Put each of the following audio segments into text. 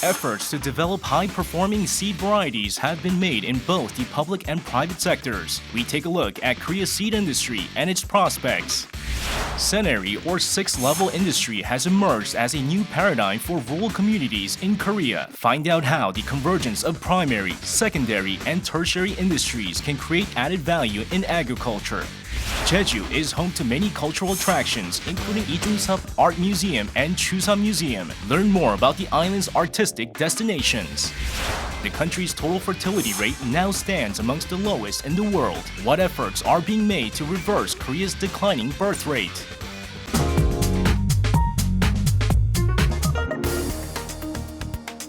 Efforts to develop high-performing seed varieties have been made in both the public and private sectors. We take a look at Korea's seed industry and its prospects. Senary, or sixth-level industry, has emerged as a new paradigm for rural communities in Korea. Find out how the convergence of primary, secondary, and tertiary industries can create added value in agriculture. Jeju is home to many cultural attractions, including Ijungsap Art Museum and Chusan Museum. Learn more about the island's artistic destinations. The country's total fertility rate now stands amongst the lowest in the world. What efforts are being made to reverse Korea's declining birth rate?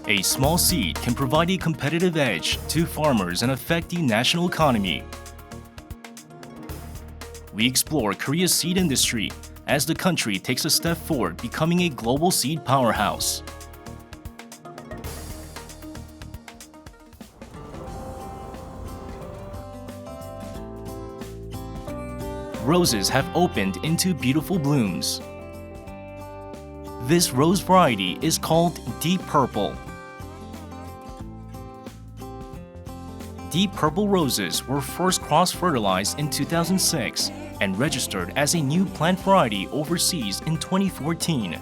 A small seed can provide a competitive edge to farmers and affect the national economy. We explore Korea's seed industry as the country takes a step forward, becoming a global seed powerhouse. Roses have opened into beautiful blooms. This rose variety is called Deep Purple. Deep purple roses were first cross-fertilized in 2006 and registered as a new plant variety overseas in 2014.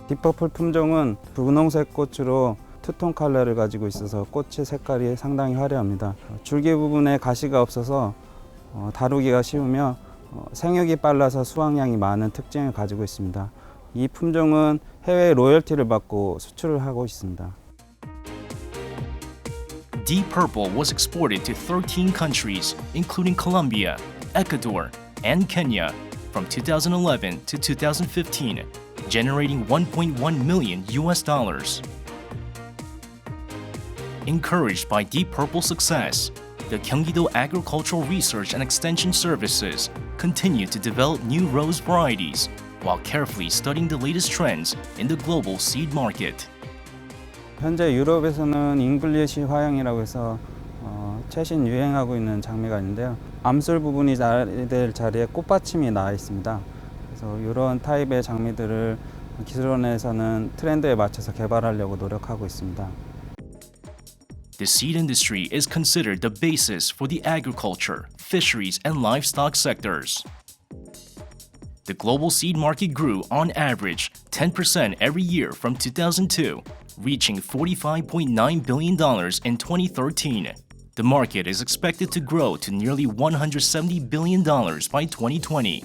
딥퍼플 품종은 분홍색 꽃으로 투톤 컬러를 가지고 있어서 꽃의 색깔이 상당히 화려합니다. 줄기 부분에 가시가 없어서 다루기가 쉬우며 생육이 빨라서 수확량이 많은 특징을 가지고 있습니다. 이 품종은 해외 로열티를 받고 수출을 하고 있습니다. Deep Purple was exported to 13 countries, including Colombia, Ecuador, and Kenya from 2011 to 2015, generating $1.1 million. Encouraged by Deep Purple's success, the Gyeonggi-do Agricultural Research and Extension Services continue to develop new rose varieties while carefully studying the latest trends in the global seed market. 현재 유럽에서는 잉글리시 화형이라고 해서 최신 유행하고 있는 장미가 있는데요. 암술 부분이 될 자리에 꽃받침이 나와 있습니다. 그래서 이런 타입의 장미들을 기술원에서는 트렌드에 맞춰서 개발하려고 노력하고 있습니다. The seed industry is considered the basis for the agriculture, fisheries, and livestock sectors. The global seed market grew on average 10% every year from 2002, reaching $45.9 billion in 2013. The market is expected to grow to nearly $170 billion by 2020.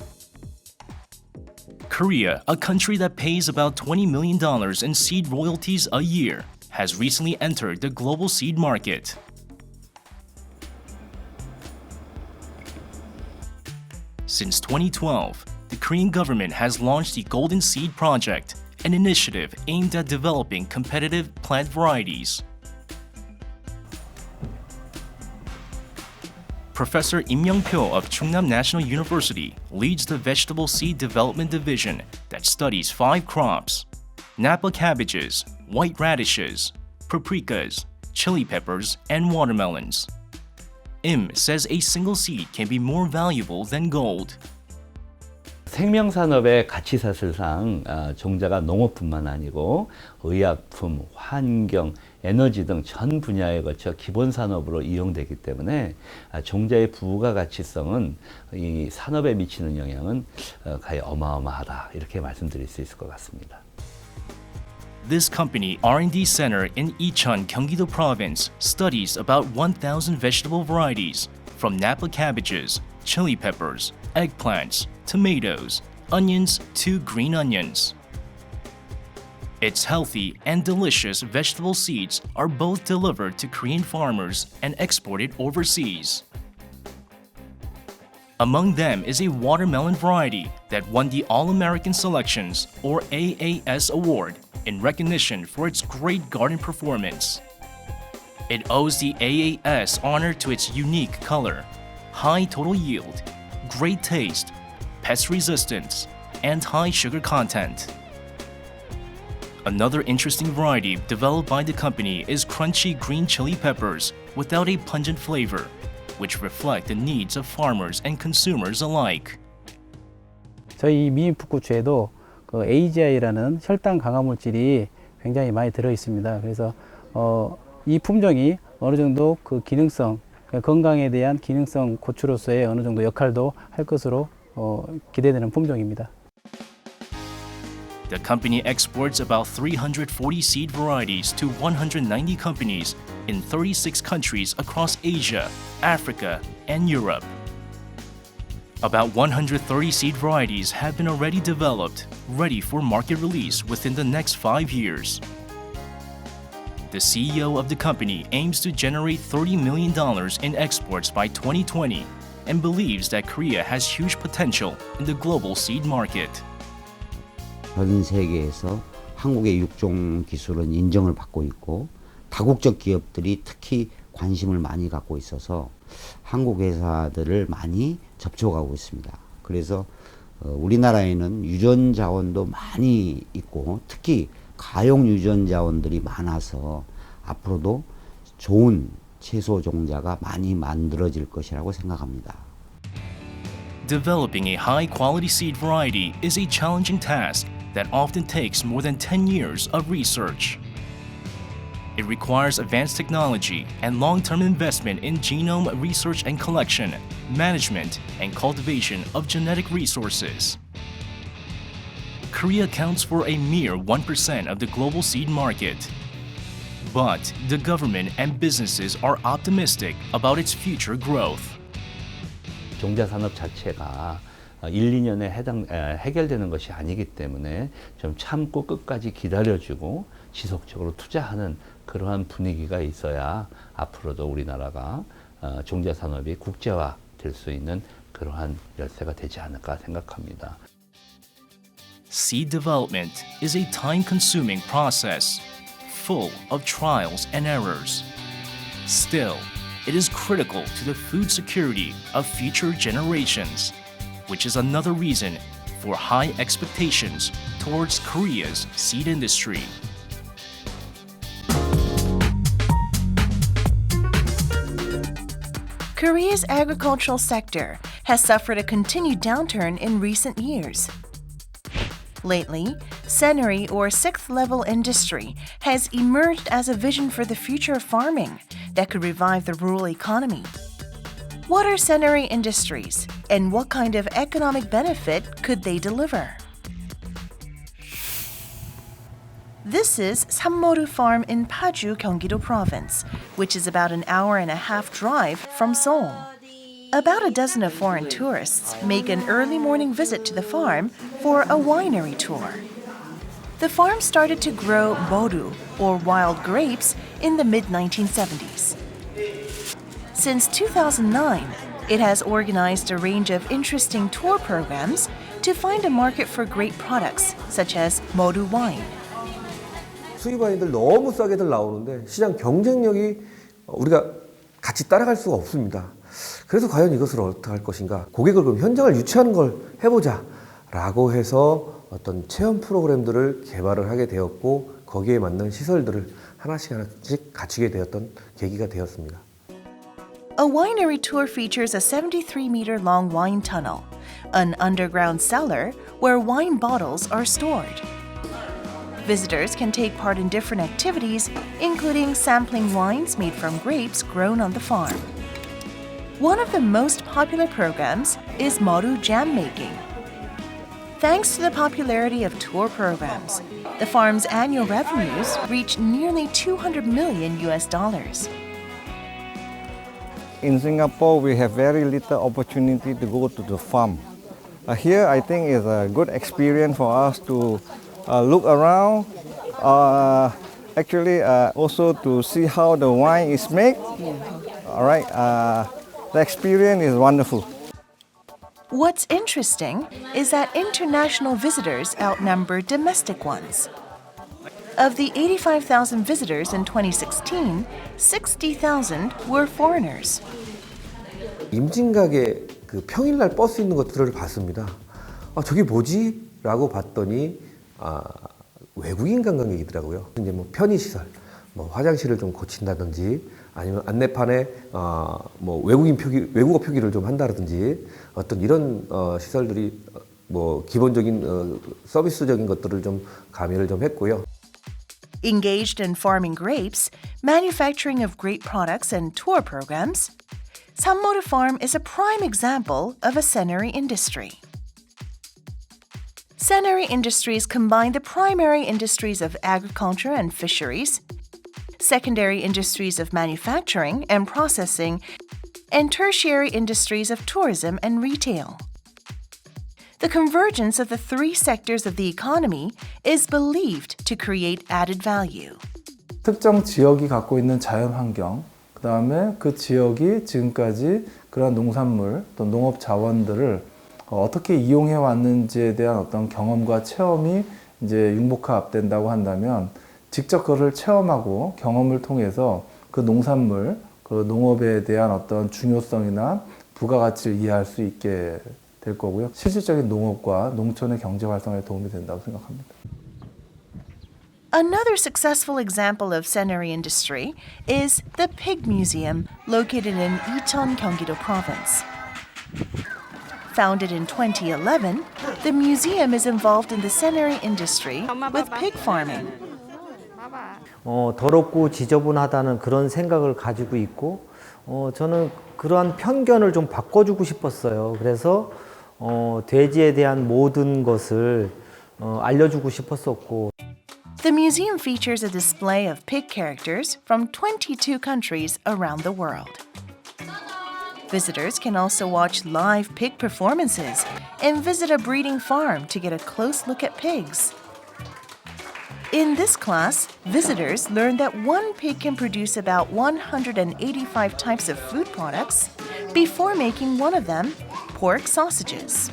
Korea, a country that pays about $20 million in seed royalties a year, has recently entered the global seed market. Since 2012, the Korean government has launched the Golden Seed Project, an initiative aimed at developing competitive plant varieties. Professor Im Young-pyo of Chungnam National University leads the Vegetable Seed Development Division that studies 5 crops: Napa cabbages, white radishes, paprikas, chili peppers, and watermelons. Im says a single seed can be more valuable than gold. 생명산업의 가치사슬상 종자가 농업뿐만 아니고 의약품, 환경, 에너지 등 전 분야에 걸쳐 기본산업으로 이용되기 때문에 종자의 부가가치성은 이 산업에 미치는 영향은 거의 어마어마하다 이렇게 말씀드릴 수 있을 것 같습니다. This company R&D center in Icheon, Gyeonggi-do Province studies about 1,000 vegetable varieties, from Napa cabbages, chili peppers, eggplants, tomatoes, onions to green onions. Its healthy and delicious vegetable seeds are both delivered to Korean farmers and exported overseas. Among them is a watermelon variety that won the All-American Selections, or AAS Award, in recognition for its great garden performance. It owes the AAS honor to its unique color, high total yield, great taste, pest resistance, and high sugar content. Another interesting variety developed by the company is crunchy green chili peppers without a pungent flavor, which reflect the needs of farmers and consumers alike. 저희 미인풋고추에도 그 AGI라는 혈당 강화 물질이 굉장히 많이 들어 있습니다. 그래서 이 품종이 어느 정도 그 기능성, 건강에 대한 기능성 고추로서의 어느 정도 역할도 할 것으로 기대되는 품종입니다. The company exports about 340 seed varieties to 190 companies in 36 countries across Asia, Africa, and Europe. About 130 seed varieties have been already developed, ready for market release within the next 5 years. The CEO of the company aims to generate $30 million in exports by 2020 and believes that Korea has huge potential in the global seed market. 전 세계에서 한국의 육종 기술은 인정을 받고 있고 다국적 기업들이 특히 관심을 많이 갖고 있어서 한국 회사들을 많이 접촉하고 있습니다. 그래서 우리나라에는 유전 자원도 많이 있고 특히 가용 유전 자원들이 많아서 앞으로도 좋은 채소 종자가 많이 만들어질 것이라고 생각합니다. Developing a high-quality seed variety is a challenging task that often takes more than 10 years of research. It requires advanced technology and long-term investment in genome research and collection, management, and cultivation of genetic resources. Korea accounts for a mere 1% of the global seed market. But the government and businesses are optimistic about its future growth. 종자산업 자체가 1, 2년에 해결되는 것이 아니기 때문에 좀 참고 끝까지 기다려주고 지속적으로 투자하는 그러한 분위기가 있어야 앞으로도 우리나라가 종자산업이 국제화 될 수 있는 그러한 열쇠가 되지 않을까 생각합니다. Seed development is a time-consuming process, full of trials and errors. Still, it is critical to the food security of future generations, which is another reason for high expectations towards Korea's seed industry. Korea's agricultural sector has suffered a continued downturn in recent years. Lately, Senary or sixth-level industry has emerged as a vision for the future of farming that could revive the rural economy. What are Senary industries, and what kind of economic benefit could they deliver? This is Sammoru Farm in Paju, Gyeonggi-do Province, which is about an hour and a half drive from Seoul. About a dozen of foreign tourists make an early morning visit to the farm for a winery tour. The farm started to grow moru, or wild grapes, in the mid-1970s. Since 2009, it has organized a range of interesting tour programs to find a market for grape products, such as moru wine. 수입 와인들 너무 싸게들 나오는데 시장 경쟁력이 우리가 같이 따라갈 수가 없습니다. 그래서 과연 이것을 어떻게 할 것인가? 고객을 그럼 현장을 유치하는 걸 해보자 라고 해서 어떤 체험 프로그램들을 개발을 하게 되었고 거기에 맞는 시설들을 하나씩 갖추게 되었던 계기가 되었습니다. A winery tour features a 73-meter long wine tunnel, an underground cellar where wine bottles are stored. Visitors can take part in different activities, including sampling wines made from grapes grown on the farm. One of the most popular programs is moru jam making. Thanks to the popularity of tour programs, the farm's annual revenues reach nearly $200 million. In Singapore, we have very little opportunity to go to the farm. Here, I think is a good experience for us to look around, also to see how the wine is made. All right, the experience is wonderful. What's interesting is that international visitors outnumber domestic ones. Of the 85,000 visitors in 2016, 60,000 were foreigners. 임진각에 그 평일날 버스 있는 것들을 봤습니다. 저게 뭐지? 라고 봤더니 외국인 관광객이더라고요. 이제 뭐 편의시설, 뭐 화장실을 좀 고친다든지 아니면 안내판에 뭐 외국어 표기를 좀 한다든지 어떤 이런 시설들이 뭐 기본적인 서비스적인 것들을 좀 가미를 좀 했고요. engaged in farming grapes, manufacturing of grape products, and tour programs, Sanmoru Farm is a prime example of a Senary industry. Senary industries combine the primary industries of agriculture and fisheries, secondary industries of manufacturing and processing, and tertiary industries of tourism and retail. The convergence of the three sectors of the economy is believed to create added value. 특정 지역이 갖고 있는 자연 환경, 그 다음에 그 지역이 지금까지 그런 농산물 또 농업 자원들을 어떻게 이용해 왔는지에 대한 어떤 경험과 체험이 이제 융복합된다고 한다면 직접 그것을 체험하고 경험을 통해서 그 농산물, 그 농업에 대한 어떤 중요성이나 부가가치를 이해할 수 있게 될 거고요. 실질적인 농업과 농촌의 경제 활성화에 도움이 된다고 생각합니다. Another successful example of Senary industry is the Pig Museum located in Icheon, Gyeonggi-do Province. Founded in 2011, the museum is involved in the Senary industry with pig farming. 더럽고 지저분하다는 그런 생각을 가지고 있고 저는 그러한 편견을 좀 바꿔주고 싶었어요. 그래서 돼지에 대한 모든 것을 알려주고 싶었었고. The museum features a display of pig characters from 22 countries around the world. Visitors can also watch live pig performances and visit a breeding farm to get a close look at pigs. In this class, visitors learn that one pig can produce about 185 types of food products before making one of them pork sausages.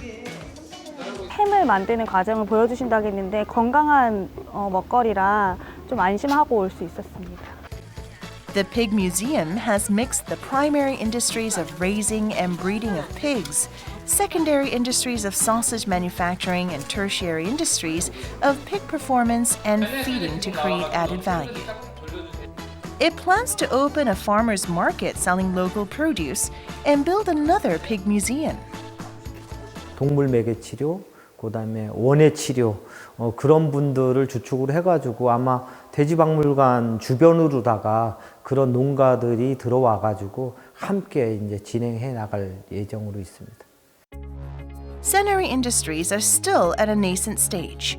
햄을 만드는 과정을 보여주신다고 했는데 건강한 먹거리라 좀 안심하고 올 수 있었습니다. The Pig Museum has mixed the primary industries of raising and breeding of pigs, secondary industries of sausage manufacturing, and tertiary industries of pig performance and feeding to create added value. It plans to open a farmer's market selling local produce and build another pig museum. 동물 매개 치료, 그다음에 원예 치료 그런 분들을 주축으로 해가지고 아마 돼지박물관 주변으로다가 그런 농가들이 들어와가지고 함께 이제 진행해 나갈 예정으로 있습니다. Senary industries are still at a nascent stage.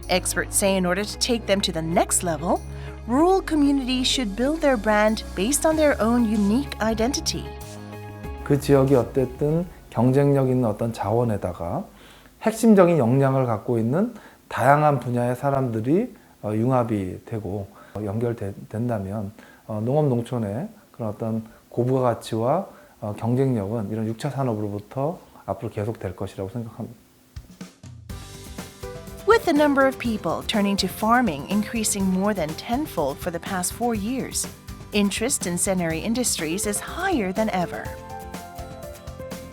Experts say in order to take them to the next level, rural communities should build their brand based on their own unique identity. 그 지역이 어쨌든 경쟁력 있는 어떤 자원에다가 핵심적인 역량을 갖고 있는 다양한 분야의 사람들이 융합이 되고 연결된다면 농업 농촌의 그런 어떤 고부가 가치와 경쟁력은 이런 6차 산업으로부터 앞으로 계속될 것이라고 생각합니다. With the number of people turning to farming increasing more than tenfold for the past 4 years, interest in Senary industries is higher than ever.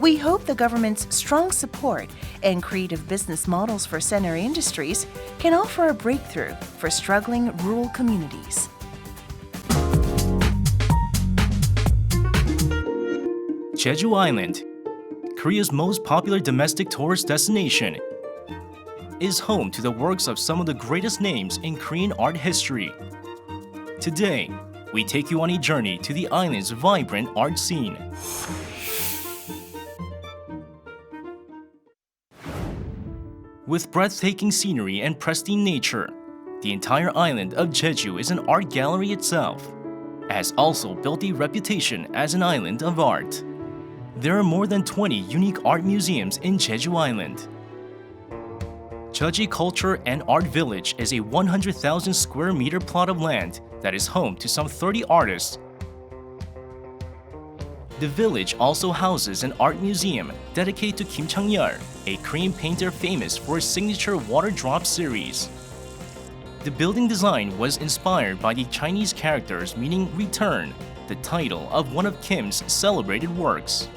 We hope the government's strong support and creative business models for Senary industries can offer a breakthrough for struggling rural communities. Jeju Island, Korea's most popular domestic tourist destination, is home to the works of some of the greatest names in Korean art history. Today, we take you on a journey to the island's vibrant art scene. With breathtaking scenery and pristine nature, the entire island of Jeju is an art gallery itself. It has also built a reputation as an island of art. There are more than 20 unique art museums in Jeju Island. Jeju Culture and Art Village is a 100,000 square meter plot of land that is home to some 30 artists. The village also houses an art museum dedicated to Kim Chang-yeol, a Korean painter famous for his signature water drop series. The building design was inspired by the Chinese characters meaning return, the title of one of Kim's celebrated works.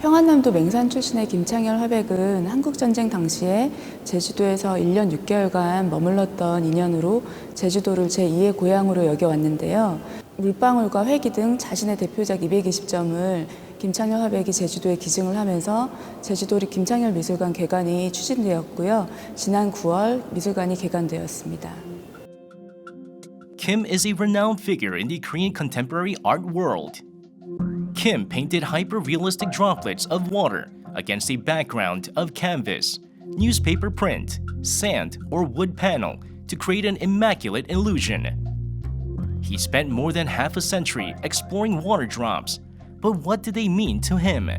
평안남도 맹산 출신의 김창열 화백은 한국전쟁 당시에 제주도에서 1년 6개월간 머물렀던 인연으로 제주도를 제2의 고향으로 여겨왔는데요. 물방울과 회기 등 자신의 대표작 220점을 김창열 화백이 제주도에 기증을 하면서 제주도립 김창열 미술관 개관이 추진되었고요. 지난 9월 미술관이 개관되었습니다. Kim is a renowned figure in the Korean contemporary art world. Kim painted hyper-realistic droplets of water against a background of canvas, newspaper print, sand, or wood panel to create an immaculate illusion. He spent more than half a century exploring water drops, but what did they mean to him?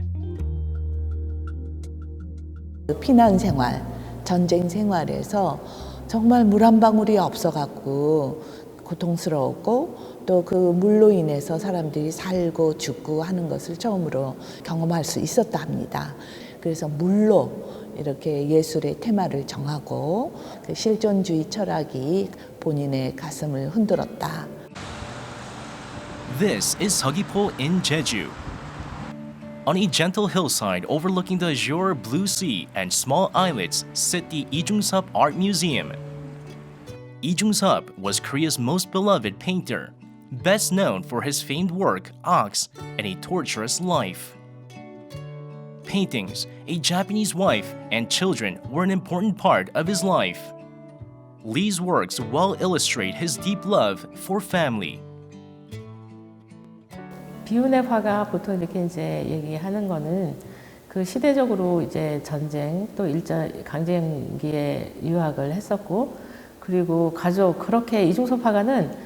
피난 생활, 전쟁 생활에서 정말 물 한 방울이 없어갖고 고통스러웠고 또 그 물로 인해서 사람들이 살고 죽고 하는 것을 처음으로 경험할 수 있었다 합니다. 그래서 물로 이렇게 예술의 테마를 정하고 그 실존주의 철학이 본인의 가슴을 흔들었다. This is Seogwipo in Jeju. On a gentle hillside overlooking the azure blue sea and small islets sit the Lee Jung-sup Art Museum. Lee Jung-sup was Korea's most beloved painter, best known for his famed work Ox and A Torturous Life. Paintings, a Japanese wife, and children were an important part of his life. Lee's works well illustrate his deep love for family. 비운의 화가 보통 이렇게 이제 얘기하는 거는 그 시대적으로 이제 전쟁 또 일제 강점기에 유학을 했었고 그리고 가족 그렇게 이중섭 화가는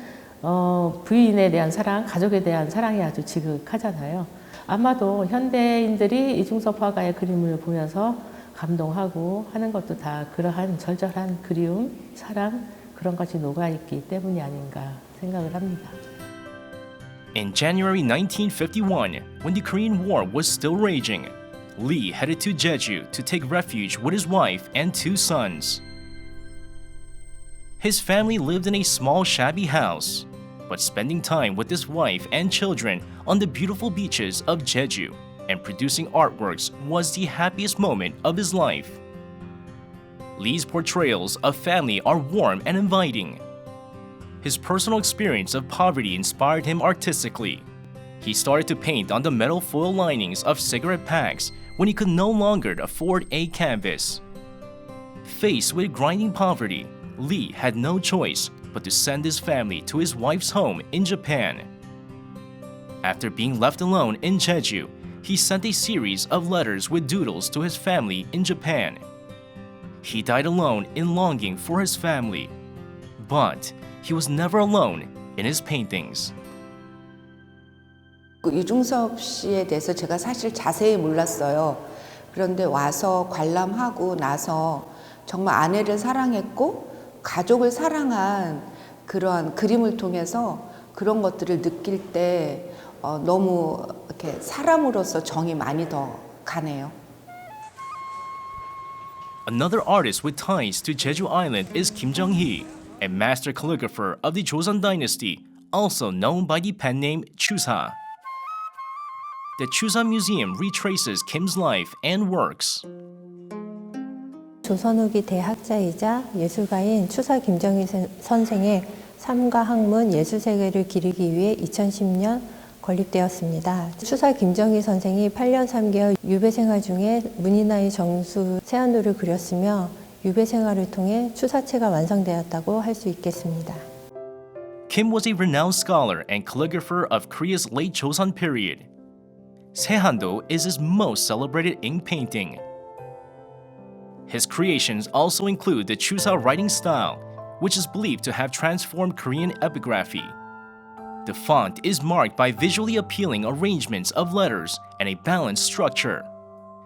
부인에 대한 사랑, 가족에 대한 사랑이 아주 지극하잖아요. 아마도 현대인들이 이중섭 화가의 그림을 보면서 감동하고 하는 것도 다 그러한 절절한 그리움, 사랑 그런 것이 녹아있기 때문이 아닌가 생각을 합니다. In January 1951, when the Korean War was still raging, Lee headed to Jeju to take refuge with his wife and 2 sons. His family lived in a small shabby house, but spending time with his wife and children on the beautiful beaches of Jeju and producing artworks was the happiest moment of his life. Lee's portrayals of family are warm and inviting. His personal experience of poverty inspired him artistically. He started to paint on the metal foil linings of cigarette packs when he could no longer afford a canvas. Faced with grinding poverty, Lee had no choice but to send his family to his wife's home in Japan. After being left alone in Jeju, he sent a series of letters with doodles to his family in Japan. He died alone in longing for his family. But he was never alone in his paintings. 이중섭 씨에 대해서 제가 사실 자세히 몰랐어요. 그런데 와서 관람하고 나서 정말 아내를 사랑했고 가족을 사랑한 그러한 그림을 통해서 그런 것들을 느낄 때 너무 이렇게 사람으로서 정이 많이 더 가네요. Another artist with ties to Jeju Island is Kim Jung-hee, a master calligrapher of the Joseon dynasty, also known by the pen name Chusa. The Chusa Museum retraces Kim's life and works. 조선 후기 대학자이자 예술가인 추사 김정희 선생의 삶과 학문, 예술세계를 기리기 위해 2010년 건립되었습니다. 추사 김정희 선생이 8년 3개월 유배 생활 중에 문인화의 정수 세안도를 그렸으며 유배 생활을 통해 추사체가 완성되었다고 할 수 있겠습니다. Kim was a renowned scholar and calligrapher of Korea's late Joseon period. Seando is his most celebrated ink painting. His creations also include the Chusa writing style, which is believed to have transformed Korean epigraphy. The font is marked by visually appealing arrangements of letters and a balanced structure.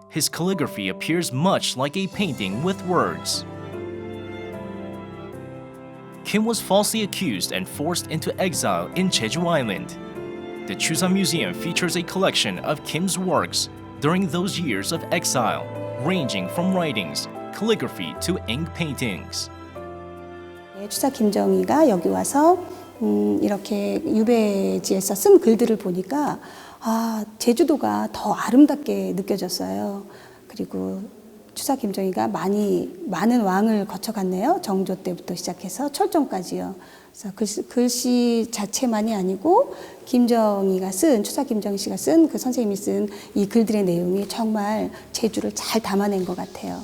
His calligraphy appears much like a painting with words. Kim was falsely accused and forced into exile in Jeju Island. The Chusa Museum features a collection of Kim's works during those years of exile, ranging from writings, calligraphy to ink paintings. 추사 김정희가 여기 와서 이렇게 유배지에서 쓴 글들을 보니까 제주도가 더 아름답게 느껴졌어요. 그리고 추사 김정희가 많은 왕을 거쳐갔네요. 정조 때부터 시작해서 철종까지요. 그래서 글씨 자체만이 아니고 추사 김정희 씨가 쓴 그 선생님이 쓴 이 글들의 내용이 정말 제주를 잘 담아낸 것 같아요.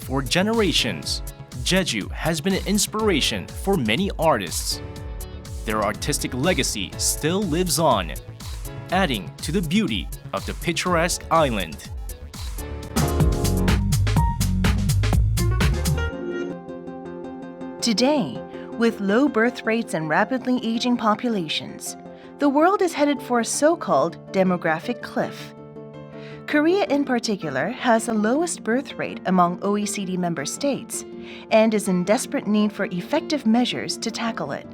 For generations, Jeju has been an inspiration for many artists. Their artistic legacy still lives on, adding to the beauty of the picturesque island. Today, with low birth rates and rapidly aging populations, the world is headed for a so-called demographic cliff. Korea in particular has the lowest birth rate among OECD member states and is in desperate need for effective measures to tackle it.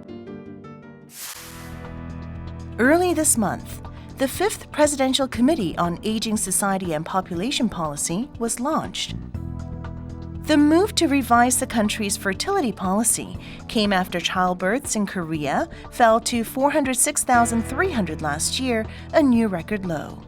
Early this month, the 5th Presidential Committee on Aging Society and Population Policy was launched. The move to revise the country's fertility policy came after childbirths in Korea fell to 406,300 last year, a new record low.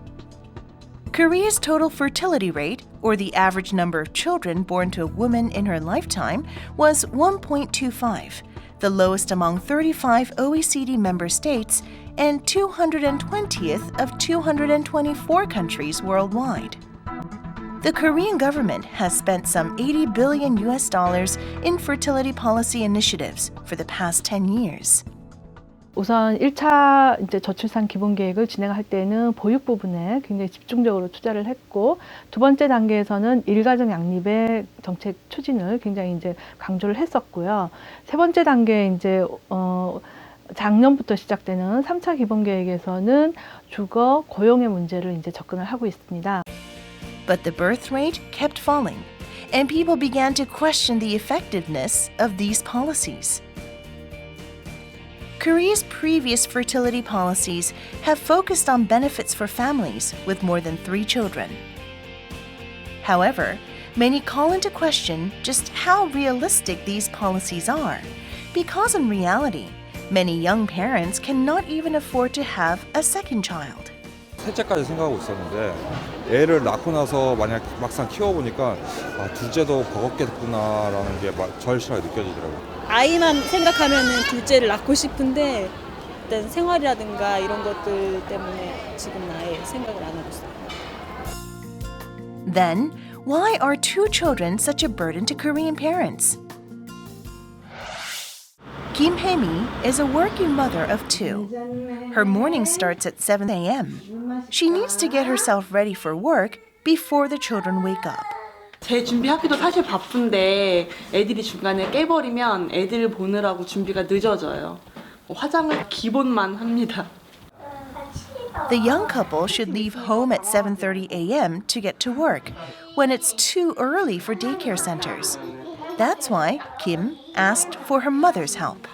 Korea's total fertility rate, or the average number of children born to a woman in her lifetime, was 1.25, the lowest among 35 OECD member states and 220th of 224 countries worldwide. The Korean government has spent some $80 billion in fertility policy initiatives for the past 10 years. 우선 1차 이제 저출산 기본 계획을 진행할 때는 보육 부분에 굉장히 집중적으로 투자를 했고, 두 번째 단계에서는 일가정 양립의 정책 추진을 굉장히 이제 강조를 했었고요. 세 번째 단계 이제 작년부터 시작되는 3차 기본 계획에서는 주거, 고용의 문제를 이제 접근을 하고 있습니다. But the birth rate kept falling, and people began to question the effectiveness of these policies. Korea's previous fertility policies have focused on benefits for families with more than 3 children. However, many call into question just how realistic these policies are, because in reality, many young parents cannot even afford to have a second child. 셋째까지 생각하고 있었는데 애를 낳고 나서 만약 막상 키워보니까 둘째도 버겁겠구나라는 게 절실하게 느껴지더라고요. 아이만 생각하면은 둘째를 낳고 싶은데 일단 생활이라든가 이런 것들 때문에 지금 아예 생각을 안 하고 있어요. Then, why are 2 children such a burden to Korean parents? Kim Hae-mi is a working mother of 2. Her morning starts at 7 a.m. She needs to get herself ready for work before the children wake up. 제 준비하기도 사실 바쁜데 애들이 중간에 깨버리면 애들 보느라고 준비가 늦어져요. 화장을 기본만 합니다. The young couple should leave home at 7:30 a.m. to get to work, when it's too early for daycare centers. That's why Kim asked for her mother's help.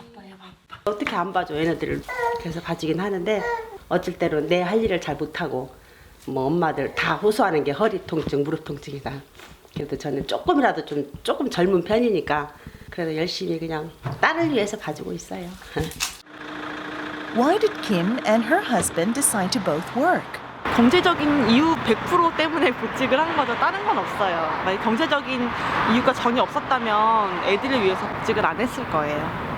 어떻게 안 봐줘 얘네들을. 그래서 봐주긴 하는데 어쩔 때로 내 할 일을 잘 못하고 뭐 엄마들 다 호소하는 게 허리 통증, 무릎 통증이다. 그래도 저는 조금이라도 조금 젊은 편이니까 그래도 열심히 그냥 딸을 위해서 봐주고 있어요. Why did Kim and her husband decide to both work? 경제적인 이유 100% 때문에 복직을 한 거죠. 다른 건 없어요. 만약 경제적인 이유가 전혀 없었다면 애들을 위해서 복직을 안 했을 거예요.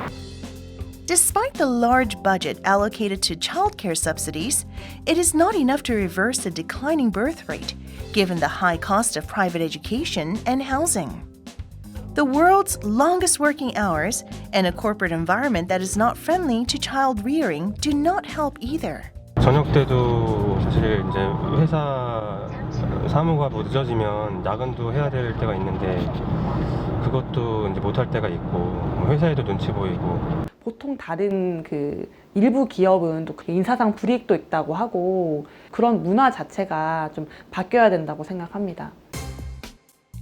Despite the large budget allocated to childcare subsidies, it is not enough to reverse the declining birth rate, given the high cost of private education and housing. The world's longest working hours and a corporate environment that is not friendly to child rearing do not help either. 저녁 때도 사실 이제 회사 사무가 뭐 늦어지면 야근도 해야 될 때가 있는데 그것도 이제 못할 때가 있고 회사에도 눈치 보이고. 보통 다른 그 일부 기업은 또 인사상 불이익도 있다고 하고 그런 문화 자체가 좀 바뀌어야 된다고 생각합니다.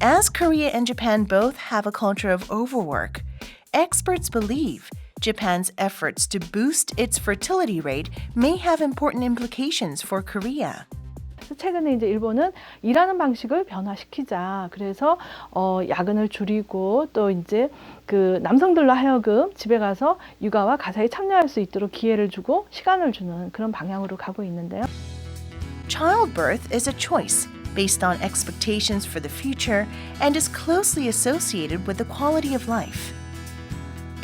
As Korea and Japan both have a culture of overwork, experts believe Japan's efforts to boost its fertility rate may have important implications for Korea. 최근에 이제 일본은 일하는 방식을 변화시키자. 그래서 야근을 줄이고 또 이제 그 남성들로 하여금 집에 가서 육아와 가사에 참여할 수 있도록 기회를 주고 시간을 주는 그런 방향으로 가고 있는데요. Childbirth is a choice based on expectations for the future and is closely associated with the quality of life.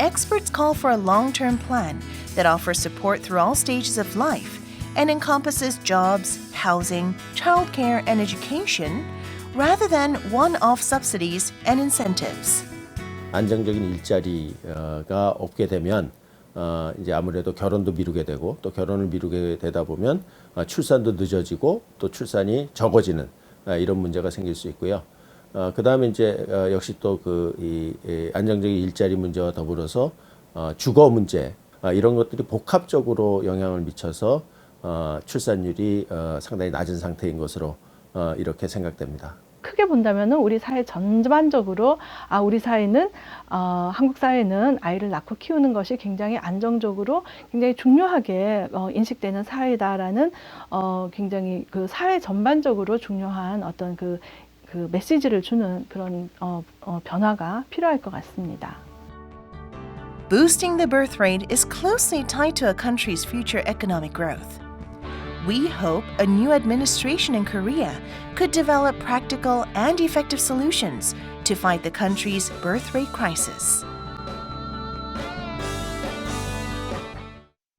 experts call for a long-term plan that offers support through all stages of life and encompasses jobs, housing, childcare, and education, rather than one-off subsidies and incentives. 안정적인 일자리가 없게 되면 이제 아무래도 결혼도 미루게 되고 또 결혼을 미루게 되다 보면 출산도 늦어지고 또 출산이 적어지는 이런 문제가 생길 수 있고요. 그 다음에 이제 역시 또 이 안정적인 일자리 문제와 더불어서 주거 문제 이런 것들이 복합적으로 영향을 미쳐서 출산율이 상당히 낮은 상태인 것으로 이렇게 생각됩니다. 크게 본다면은 우리 사회 전반적으로 우리 사회는 한국 사회는 아이를 낳고 키우는 것이 굉장히 안정적으로 굉장히 중요하게 인식되는 사회다라는 굉장히 그 사회 전반적으로 중요한 어떤 그 메시지를 주는 그런 변화가 필요할 것 같습니다. Boosting the birth rate is closely tied to a country's future economic growth. We hope a new administration in Korea could develop practical and effective solutions to fight the country's birth rate crisis.